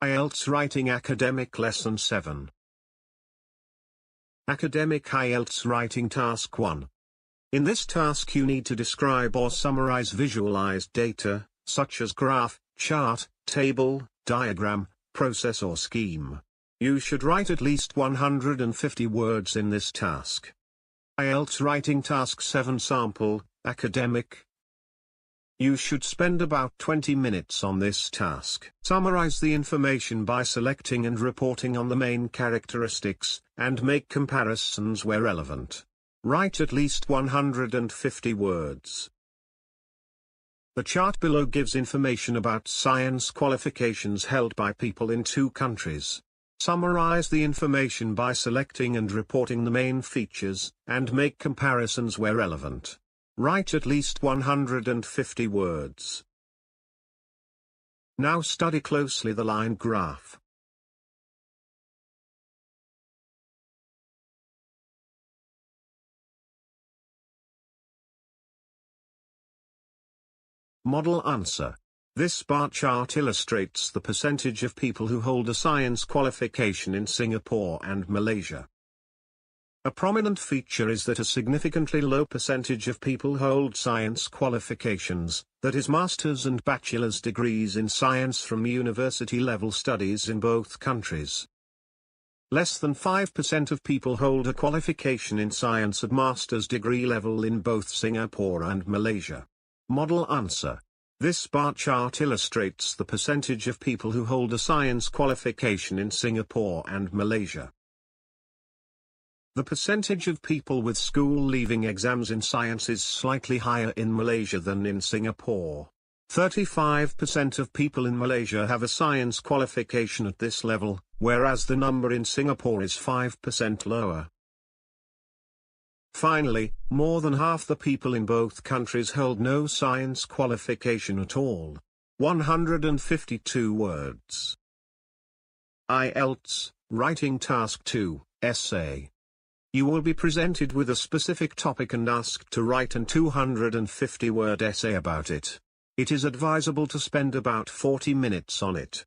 IELTS Writing Academic Lesson 7. Academic IELTS Writing Task 1. In this task you need to describe or summarize visualized data, such as graph, chart, table, diagram, process or scheme. You should write at least 150 words in this task. IELTS Writing Task 7 Sample, Academic. You should spend about 20 minutes on this task. Summarize the information by selecting and reporting on the main characteristics, and make comparisons where relevant. Write at least 150 words. The chart below gives information about science qualifications held by people in 2 countries. Summarize the information by selecting and reporting the main features, and make comparisons where relevant. Write at least 150 words. Now study closely the line graph. Model answer. This bar chart illustrates the percentage of people who hold a science qualification in Singapore and Malaysia. A prominent feature is that a significantly low percentage of people hold science qualifications, that is master's and bachelor's degrees in science from university-level studies in both countries. Less than 5% of people hold a qualification in science at master's degree level in both Singapore and Malaysia. Model answer. This bar chart illustrates the percentage of people who hold a science qualification in Singapore and Malaysia. The percentage of people with school-leaving exams in science is slightly higher in Malaysia than in Singapore. 35% of people in Malaysia have a science qualification at this level, whereas the number in Singapore is 5% lower. Finally, more than half the people in both countries hold no science qualification at all. 152 words. IELTS, Writing Task 2, Essay. You will be presented with a specific topic and asked to write an 250-word essay about it. It is advisable to spend about 40 minutes on it.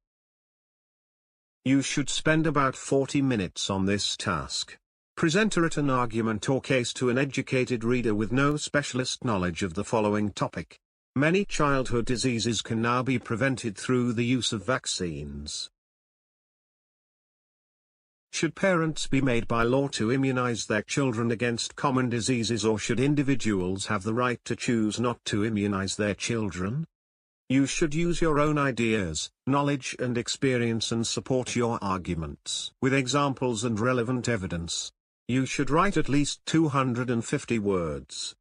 You should spend about 40 minutes on this task. Present a written argument or case to an educated reader with no specialist knowledge of the following topic. Many childhood diseases can now be prevented through the use of vaccines. Should parents be made by law to immunize their children against common diseases, or should individuals have the right to choose not to immunize their children? You should use your own ideas, knowledge and experience and support your arguments with examples and relevant evidence. You should write at least 250 words.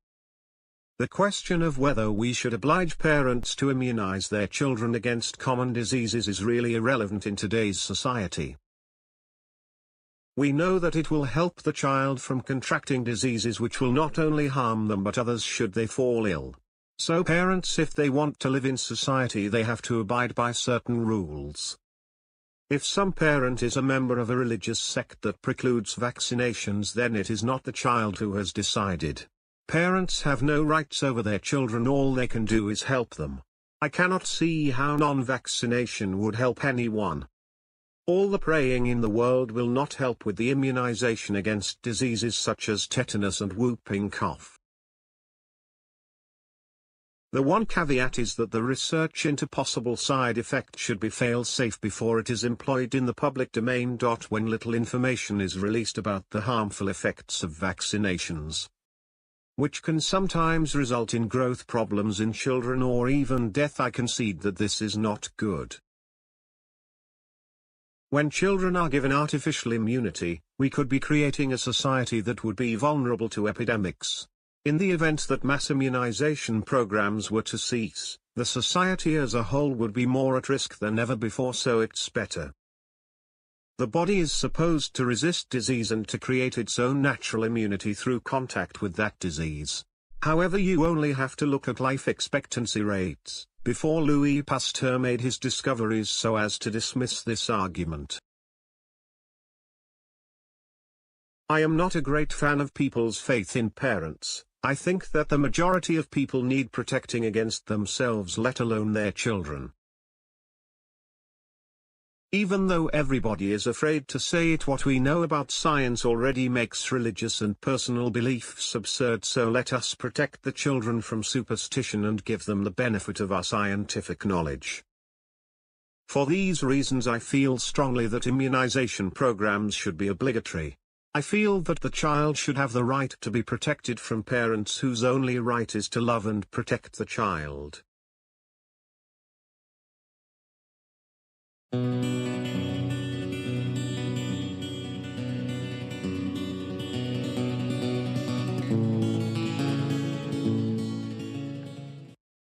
The question of whether we should oblige parents to immunize their children against common diseases is really irrelevant in today's society. We know that it will help the child from contracting diseases which will not only harm them but others should they fall ill. So parents, if they want to live in society, they have to abide by certain rules. If some parent is a member of a religious sect that precludes vaccinations, then it is not the child who has decided. Parents have no rights over their children, all they can do is help them. I cannot see how non-vaccination would help anyone. All the praying in the world will not help with the immunization against diseases such as tetanus and whooping cough. The one caveat is that the research into possible side effects should be fail-safe before it is employed in the public domain. When little information is released about the harmful effects of vaccinations, which can sometimes result in growth problems in children or even death, I concede that this is not good. When children are given artificial immunity, we could be creating a society that would be vulnerable to epidemics. In the event that mass immunization programs were to cease, the society as a whole would be more at risk than ever before, so it's better. The body is supposed to resist disease and to create its own natural immunity through contact with that disease. However, you only have to look at life expectancy rates before Louis Pasteur made his discoveries so as to dismiss this argument. I am not a great fan of people's faith in parents. I think that the majority of people need protecting against themselves, let alone their children. Even though everybody is afraid to say it, what we know about science already makes religious and personal beliefs absurd, so let us protect the children from superstition and give them the benefit of our scientific knowledge. For these reasons I feel strongly that immunization programs should be obligatory. I feel that the child should have the right to be protected from parents whose only right is to love and protect the child.